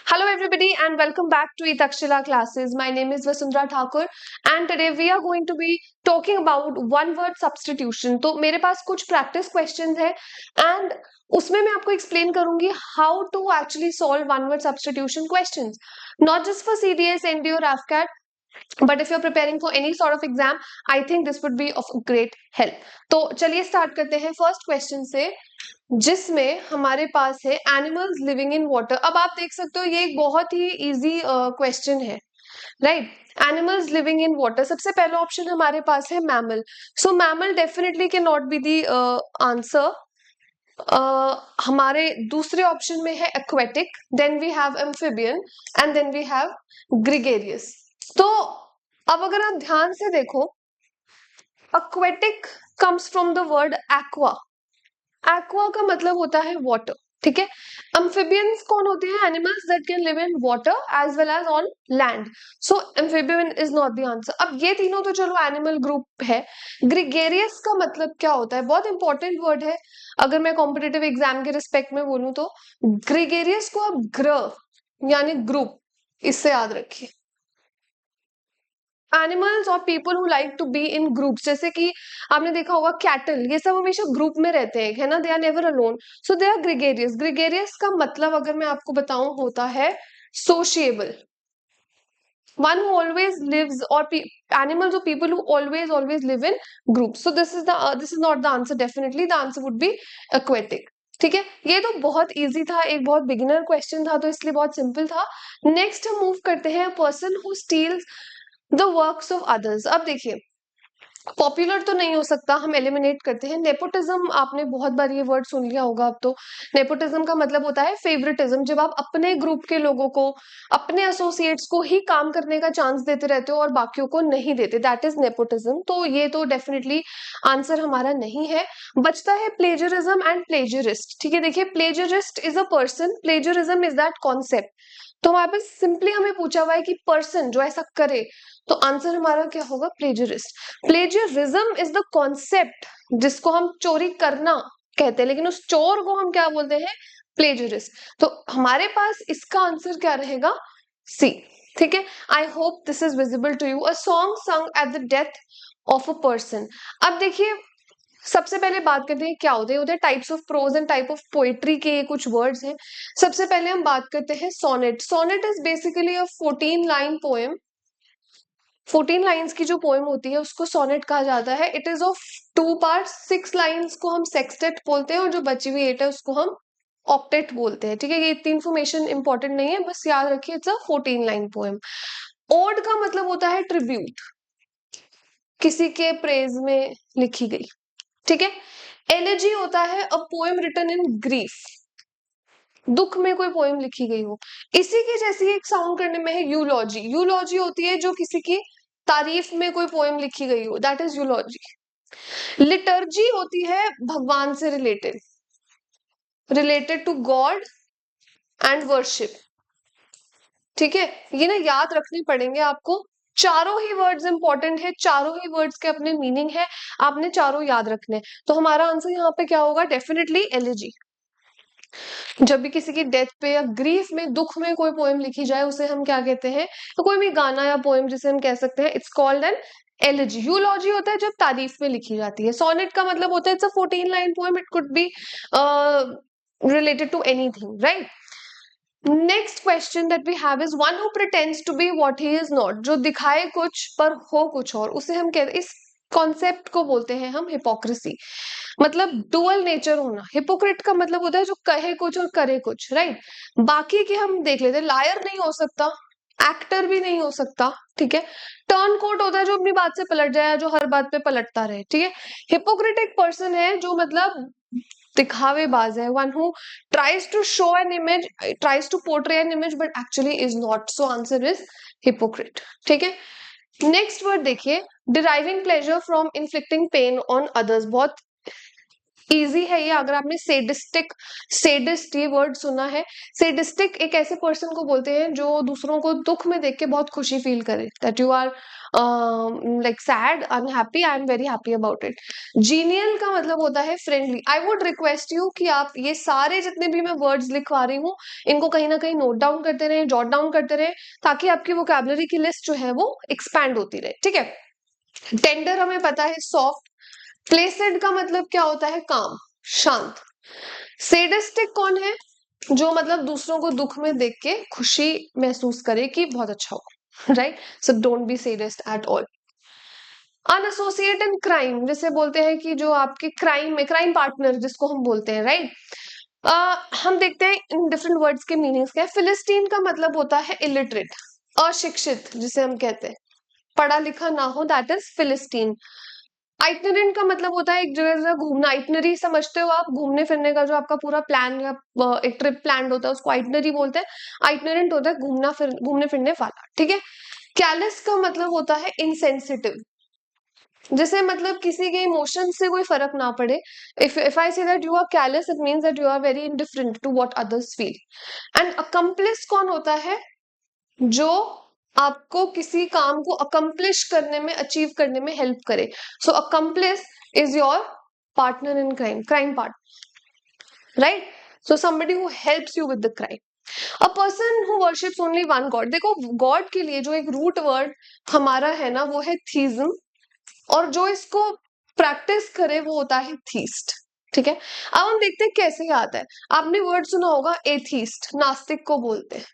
Hello everybody and welcome back to Itakshila classes. My name is Vasundhara Thakur and today we are going to be talking about one word substitution. तो मेरे पास कुछ practice questions है and उसमें मैं आपको explain करूंगी how to actually solve one word substitution questions. Not just for CDS, ND or AFCAT, but if you're preparing for any sort of exam, I think this would be of great help. तो चलिए start करते हैं first question से, जिसमें हमारे पास है animals living in water. अब आप देख सकते हो ये एक बहुत ही इजी क्वेश्चन है, right. Animals living in water, सबसे पहला ऑप्शन हमारे पास है mammal. So mammal definitely can not be the answer. हमारे दूसरे ऑप्शन में है aquatic, then we have amphibian and then we have gregarious. तो अब अगर आप ध्यान से देखो, aquatic comes from the word aqua. Aqua का मतलब होता है वाटर, ठीक है. एम्फिबियंस कौन होते हैं? Animals that can live in water as well as on land. So amphibian is not the answer. अब ये तीनों तो चलो एनिमल ग्रुप है. ग्रिगेरियस का मतलब क्या होता है? बहुत इंपॉर्टेंट वर्ड है. अगर मैं कॉम्पिटिटिव एग्जाम के रिस्पेक्ट में बोलूं तो ग्रिगेरियस को आप ग्र यानी ग्रुप, इससे याद रखिए. एनिमल्स और people who like to be in groups, जैसे कि आपने देखा होगा कैटल, ये सब हमेशा ग्रुप में रहते हैं, है ना. They are never alone, so they are gregarious. Gregarious का मतलब अगर मैं आपको बताऊं होता है sociable. one who always lives, or animals or people who always live in groups. So this is not the answer. Definitely the answer would be aquatic. ठीक है, ये तो बहुत इजी था, एक बहुत बिगिनर क्वेश्चन था, तो इसलिए बहुत सिंपल था. नेक्स्ट हम मूव करते हैं, person who steels the works of others. अब देखिए, पॉपुलर तो नहीं हो सकता, हम एलिमिनेट करते हैं. नेपोटिज्म, आपने बहुत बार ये वर्ड सुन लिया होगा. अब तो नेपोटिज्म का मतलब होता है फेवरेटिज्म, जब आप अपने ग्रुप के लोगों को, अपने एसोसिएट्स को ही काम करने का चांस देते रहते हो और बाकियों को नहीं देते, दैट इज नेपोटिज्म. तो ये तो डेफिनेटली आंसर हमारा नहीं है. बचता है प्लेजरिज्म एंड प्लेजरिस्ट. ठीक है, देखिए, plagiarist is a person, plagiarism is that concept. तो हमारे पास सिंपली हमें पूछा हुआ है कि पर्सन जो ऐसा करे, तो आंसर हमारा क्या होगा? प्लेजरिस्ट. प्लेजरिज्म इज द कॉन्सेप्ट जिसको हम चोरी करना कहते हैं, लेकिन उस चोर को हम क्या बोलते हैं? प्लेजरिस्ट. तो हमारे पास इसका आंसर क्या रहेगा? सी. ठीक है, I hope this is visible to you. A song sung at the death of a person. अब देखिए, सबसे पहले बात करते हैं क्या होते हैं types of pros and type of poetry के कुछ वर्ड्स हैं. सबसे पहले हम बात करते हैं sonnet. Sonnet is basically a 14 line poem. 14 lines की जो पोएम होती है उसको सोनेट कहा जाता है. It is of 2 part. 6 lines को हम सेक्सटेट बोलते हैं और जो बची हुई 8 है उसको हम ऑक्टेट बोलते हैं. ठीक है, ये इतनी इंफॉर्मेशन इंपॉर्टेंट नहीं है, बस याद रखिए it's a 14 line poem. Ode का मतलब होता है ट्रिब्यूट, किसी के प्रेज में लिखी गई. ठीक है. एलेजी होता है a poem written in grief, दुख में कोई पोएम लिखी गई हो. इसी की जैसी एक साउंड करने में है यूलॉजी. यूलॉजी होती है जो किसी की तारीफ में कोई पोएम लिखी गई हो, दैट इज यूलॉजी. लिटर्जी होती है भगवान से related, related to God and worship. ठीक है, ये ना याद रखने पड़ेंगे आपको. चारों ही वर्ड्स इंपॉर्टेंट है, चारों ही वर्ड्स के अपने मीनिंग है, आपने चारों याद रखने. तो हमारा आंसर यहाँ पे क्या होगा? Definitely elegy. जब भी किसी की डेथ पे या ग्रीफ में, दुख में कोई पोएम लिखी जाए, उसे हम क्या कहते हैं? तो कोई भी गाना या पोएम जिसे हम कह सकते हैं, इट्स कॉल्ड एन एलिजी. यूलॉजी होता है जब तारीफ में लिखी जाती है. सोनेट का मतलब होता है it's a 14 line poem. It could be related to anything, right. Next question that we have is one who pretends to be what he is not. जो दिखाए कुछ पर हो कुछ और, उसे हम कहते, इस कॉन्सेप्ट को बोलते हैं हम हिपोक्रेसी. मतलब डुअल नेचर होना. हिपोक्रेट का मतलब होता है जो कहे कुछ और करे कुछ, राइट. बाकी के हम देख लेते हैं. लायर नहीं हो सकता, एक्टर भी नहीं हो सकता. ठीक है. टर्न कोट होता है जो अपनी बात से पलट जाए, जो हर बात पे पलटता रहे. ठीक है. हिपोक्रेट एक पर्सन है जो मतलब दिखावेबाज है. One who tries to show an image, tries to portray an image but actually is not. So answer is hypocrite. ठीक है. नेक्स्ट वर्ड देखिए, deriving pleasure from inflicting pain on others. बहुत easy है ये, अगर आपने सेडिस्ट ये word सुना है। सेडिस्टिक एक ऐसे पर्सन को बोलते हैं जो दूसरों को दुख में देख के बहुत खुशी फील करे, that you are like sad, unhappy, I am very happy about it. Genial का मतलब होता है friendly. I would request you कि आप ये सारे जितने भी मैं वर्ड्स लिखवा रही हूँ इनको कहीं ना कहीं नोट डाउन करते रहे, जॉट डाउन करते रहे, ताकि आपकी वोकैबुलरी की लिस्ट जो है वो एक्सपैंड होती रहे, ठीक है। टेंडर हमें पता है सॉफ्ट। प्लेसेड का मतलब क्या होता है, काम, शांत। सेडिस्टिक कौन है, जो मतलब दूसरों को दुख में देख के खुशी महसूस करे कि बहुत अच्छा हो, right. So don't be sadist at all. An associate in crime, जिसे बोलते हैं कि जो आपके क्राइम में, क्राइम पार्टनर जिसको हम बोलते हैं, राइट। हम देखते हैं इन डिफरेंट वर्ड्स के मीनिंग्स क्या है। फिलिस्टीन का मतलब होता है इलिटरेट, अशिक्षित, जिसे हम कहते हैं पढ़ा लिखा ना हो, दैट इज फिलिस्टीन। आइटनरेंट का मतलब होता है एक जगह से घूमना। आइटनरी समझते हो आप, घूमने फिरने का जो आपका पूरा प्लान या एक ट्रिप प्लान होता है उसको आइटनरी बोलते हैं। आइटनरेंट होता है घूमने फिरने वाला, ठीक है। कैलस का मतलब होता है इनसेंसिटिव, जैसे मतलब किसी के इमोशन से कोई फर्क ना पड़े। If I say that you are callous, it means that you are very indifferent to what others feel. And accomplice कौन होता है, जो आपको किसी काम को अकम्प्लिश करने में, अचीव करने में हेल्प करे। So accomplice is your partner in crime, crime partner, right. So somebody who helps you with the crime. A person who worships only one god, देखो गॉड के लिए जो एक रूट वर्ड हमारा है ना वो है थीज्म, और जो इसको प्रैक्टिस करे वो होता है थीस्ट, ठीक है। अब हम देखते हैं कैसे आता है। आपने वर्ड सुना होगा एथीस्ट, नास्तिक को बोलते हैं।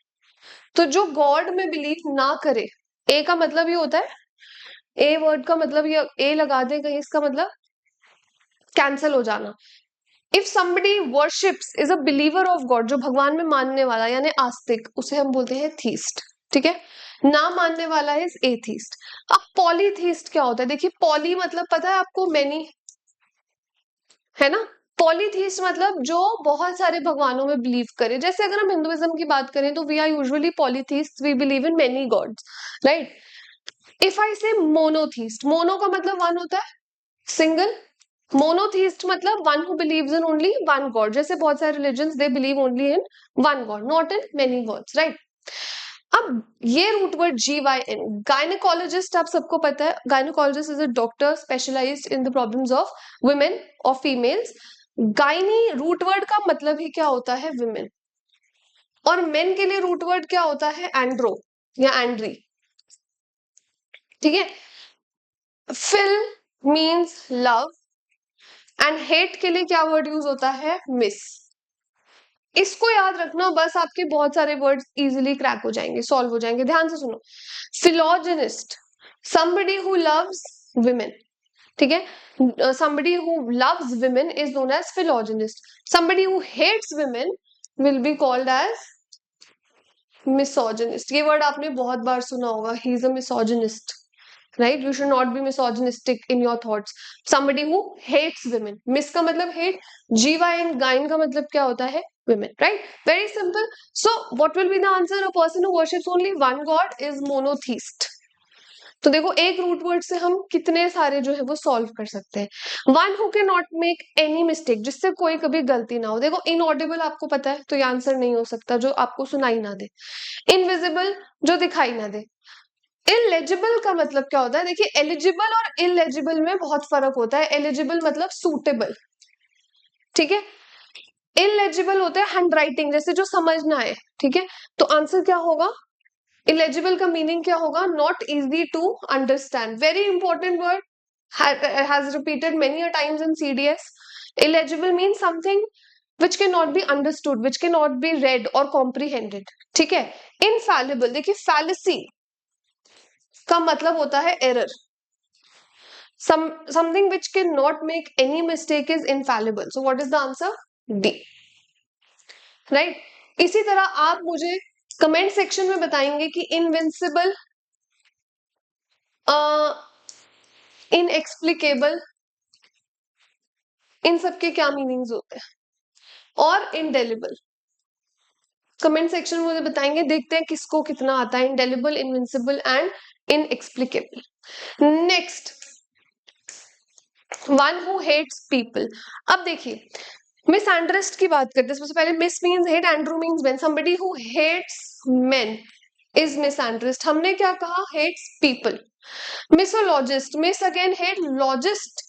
तो जो गॉड में बिलीव ना करे, ए का मतलब ये होता है, ए वर्ड का मतलब ये, ए लगा दे कहीं, इसका मतलब कैंसल हो जाना। If somebody worships is a believer of God, जो भगवान में मानने वाला यानी आस्तिक, उसे हम बोलते हैं थीस्ट, ठीक है। ना मानने वाला है एथीस्ट। अब पॉलीथीस्ट क्या होता है, देखिए पॉली मतलब पता है आपको, मैनी, है ना। पॉलीथीस्ट मतलब जो बहुत सारे भगवानों में बिलीव करे। जैसे अगर हम हिंदुइज्म की बात करें तो we are usually polytheist, we believe in many gods, right. If I say monotheist, mono का मतलब वन होता है, सिंगल। मोनोथीस्ट मतलब one who believes in only one God, जैसे बहुत सारे religions they believe only in one God, not in many gods, right. अब ये रूट वर्ड GYN, गायनेकोलॉजिस्ट, आप सबको पता है gynaecologist is a doctor specialised in the problems of women और फीमेल्स। गायनी रूट वर्ड का मतलब ही क्या होता है, विमेन। और मेन के लिए रूट वर्ड क्या होता है, एंड्रो या एंड्री, ठीक है। Phil means love, and hate के लिए क्या वर्ड यूज होता है, मिस। इसको याद रखना, बस आपके बहुत सारे वर्ड्स इजीली क्रैक हो जाएंगे, सॉल्व हो जाएंगे। ध्यान से सुनो। फिलोजेनिस्ट, somebody who loves women, ठीक है। somebody who loves women is known as philogynist. somebody who hates women will be called as misogynist. ये वर्ड आपने बहुत बार सुना होगा, he is a misogynist, right? You should not be misogynistic in your thoughts. somebody who hates women, miss का मतलब hate, GYN again का मतलब क्या होता है, women, right? Very simple. So what will be the answer? A person who worships only one god is monotheist. तो देखो एक रूट वर्ड से हम कितने सारे जो है वो सॉल्व कर सकते हैं। One who can not make any mistake, जिससे कोई कभी गलती ना हो। देखो इनऑडिबल आपको पता है तो ये आंसर नहीं हो सकता, जो आपको सुनाई ना दे। इनविजिबल, जो दिखाई ना दे। इलेजिबल का मतलब क्या होता है, देखिए एलिजिबल और इलेजिबल में बहुत फर्क होता है। एलिजिबल मतलब सूटेबल, ठीक है। इलेजिबल होता है हैंड राइटिंग, जैसे जो समझ ना आए, ठीक है। तो आंसर क्या होगा, इलेजिबल का मीनिंग क्या होगा, not easy to understand. Very important word, has repeated many a times in CDS. Illegible means something which cannot be understood, which cannot be read or comprehended, ठीक है। Infallible, देखिए fallacy का मतलब होता है error. Something which cannot make any mistake is infallible. So what is the answer? D. Right? इसी तरह आप मुझे कमेंट सेक्शन में बताएंगे कि इनविंसिबल, इनएक्सप्लिकेबल, इन सब के क्या मीनिंग्स होते हैं। और इंडेलिबल, कमेंट सेक्शन में मुझे बताएंगे, देखते हैं किसको कितना आता है। Indelible, invincible and inexplicable. Next, one who hates people. अब देखिए मिस एंड्रिस्ट की बात करते हैं। सबसे पहले mis means hate, andro means men. Somebody who hates men is misandrist. हमने क्या कहा? Hates people. Misologist, mis again hate, logist,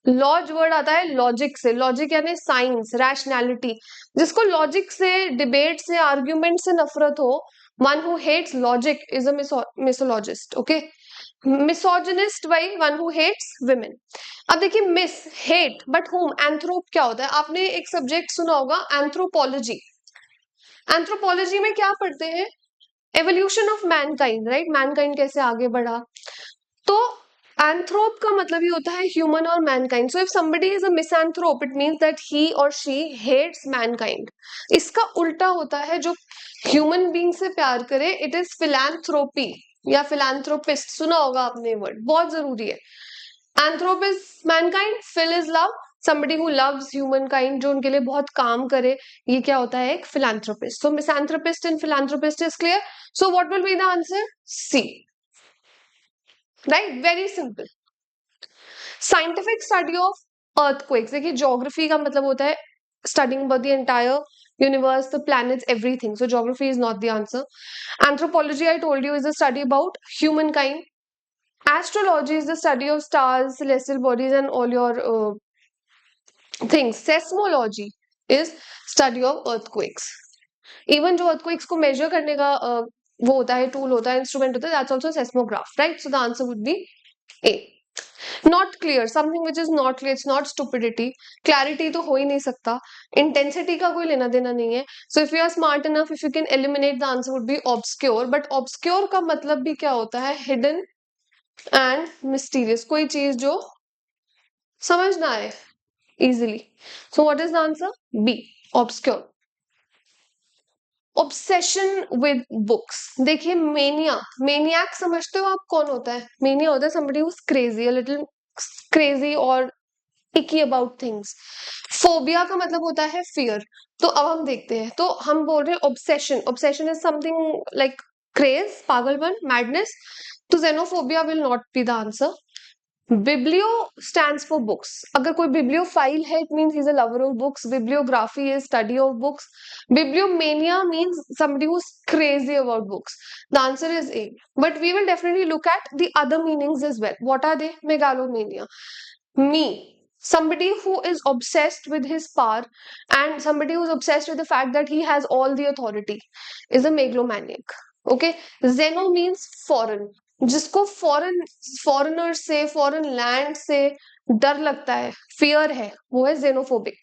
log word आता है लॉजिक से। लॉजिक यानी साइंस, रैशनैलिटी। जिसको लॉजिक से, डिबेट से, आर्ग्यूमेंट से नफरत हो, one who hates logic is a misologist. Okay. Misogynist वही वन हु हेट्स विमेन। अब देखिए mis, hate, but home, anthrop क्या होता है? आपने एक सब्जेक्ट सुना होगा एंथ्रोपोलॉजी। एंथ्रोपोलॉजी में क्या पढ़ते हैं? Evolution of Mankind, right? Mankind कैसे आगे बढ़ा। तो एंथ्रोप का मतलब ही होता है ह्यूमन और Mankind. So if somebody is a misanthrope it means that he और शी हेट्स मैनकाइंड। इसका उल्टा होता है, जो ह्यूमन बीइंग से प्यार करे, इट इज फिलैंथ्रोपी या फिलैंथ्रोपिस्ट। सुना होगा आपने वर्ड, बहुत जरूरी है। Anthrop is mankind, phil is love. somebody who loves humankind, जो उनके लिए बहुत काम करे, ये क्या होता है? एक philanthropist. So misanthropist and philanthropist is clear. So what will be the answer? C. Right? Very simple. Scientific study of earthquakes. देखिए geography का मतलब होता है studying about the entire universe, the planets, everything. So geography is not the answer. Anthropology, I told you, is the study about humankind. Astrology is the study of stars, celestial bodies, and all your things. Seismology is study of earthquakes. Even जो earthquakes को measure करने का वो होता है, tool होता है, instrument होता है, that's also seismograph, right? So the answer would be A. Not clear, something which is not clear, it's not stupidity. Clarity तो हो ही नहीं सकता. Intensity का कोई लेना देना नहीं है. So if you are smart enough, if you can eliminate, the answer would be obscure. But obscure का मतलब भी क्या होता है? Hidden and mysterious. कोई चीज जो समझ ना आए easily. So what is the answer? B. Obscure. Obsession with books. देखिए मेनिया, मेनियाक समझते हो आप कौन होता है? मेनिया होता है somebody who's crazy, a little crazy or icky about things. Phobia का मतलब होता है fear. तो अब हम देखते हैं, तो हम बोल रहे हैं obsession. Obsession is something like craze, पागलपन, madness. तो xenophobia will not be the answer. Biblio stands for books. अगर कोई bibliophile है, it means he's a lover of books. Bibliography is study of books. Bibliomania means somebody who's crazy about books. The answer is A. But we will definitely look at the other meanings as well. What are they? Megalomania. Me. Somebody who is obsessed with his power and somebody who's obsessed with the fact that he has all the authority is a megalomaniac. Okay. Xeno means foreign. जिसको foreigner से, foreign land से डर लगता है, fear है, वो है xenophobic.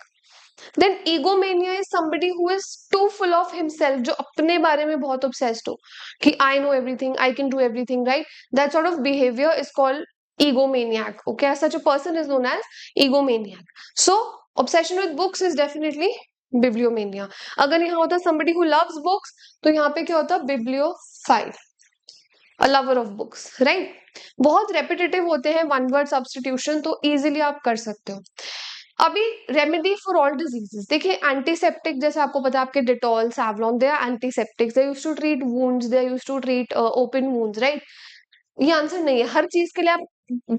Then egomania is somebody who is too full of himself, जो अपने बारे में बहुत obsessed हो कि I know everything, I can do everything, right? That sort of behavior is called egomaniac. Okay, such a person is known as egomaniac. So obsession with books is definitely bibliomania. अगर यहाँ होता somebody who loves books, तो यहाँ पे क्या होता? bibliophile. A lover of books, right? बहुत repetitive होते हैं वन वर्ड सब्स्टिट्यूशन, तो इजीली आप कर सकते हो. अभी रेमेडी फॉर ऑल डिजीजेस. देखिए एंटीसेप्टिक, जैसे आपको पता है आपके Dettol, Savlon, they are antiseptics. They used to treat wounds, they used to treat open wounds, right? ये आंसर नहीं है. हर चीज के लिए आप,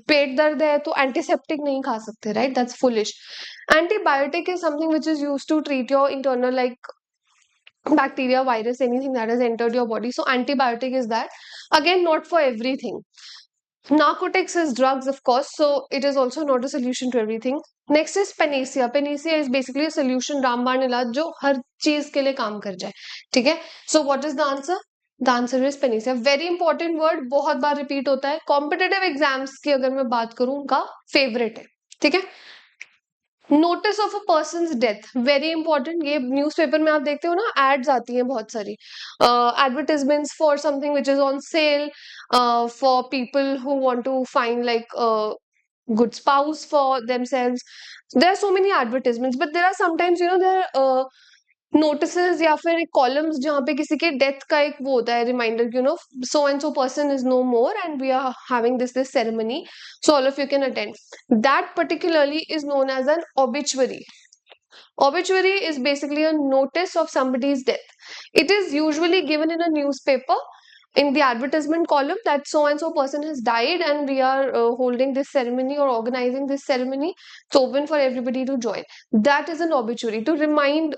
पेट दर्द है तो एंटीसेप्टिक नहीं खा सकते, right? That's foolish. Antibiotic is something which is used to treat your internal like bacteria, virus, anything that has entered your body. So antibiotic is that. Again, not for everything. Narcotics is drugs, of course, so it is also not a solution to everything. Next is panacea. Panacea is basically a solution, रामबाण इलाज जो हर चीज के लिए काम कर जाए. ठीक है? So what is the answer? The answer is panacea. Very important word, बहुत बार repeat होता है. Competitive exams की अगर मैं बात करूं, उनका favorite है. ठीक है? Notice of a person death, very important. ये न्यूज़पेपर में आप देखते हो ना, एड्स आती हैं बहुत सारी, advertisements for something which is on sale, for people who want to find like good spouse for themselves. There are so many advertisements, but there are sometimes, you know, there are notices या फिर columns जहाँ पे किसी के death का एक वो होता है reminder, you know, so and so person is no more and we are having this ceremony, so all of you can attend. That particularly is known as an obituary. Obituary is basically a notice of somebody's death. It is usually given in a newspaper in the advertisement column that so and so person has died and we are holding this ceremony or organizing this ceremony. It's open for everybody to join. That is an obituary to remind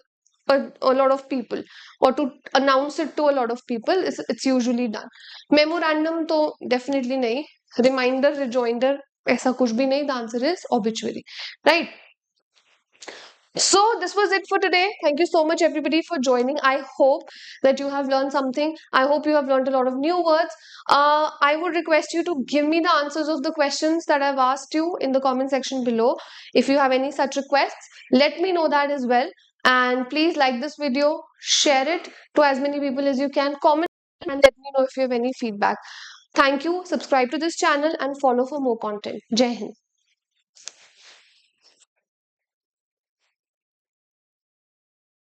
a lot of people or to announce it to a lot of people. It's usually done. Memorandum to definitely nahi. Reminder, rejoinder, ऐसा कुछ भी नहीं. The answer is obituary, right? So this was it for today. Thank you so much everybody for joining. I hope that you have learned something. I hope you have learned a lot of new words. I would request you to give me the answers of the questions that I've asked you in the comment section below. If you have any such requests, let me know that as well. And please like this video, share it to as many people as you can, comment and let me know if you have any feedback. Thank you. Subscribe to this channel and follow for more content. Jai Hind.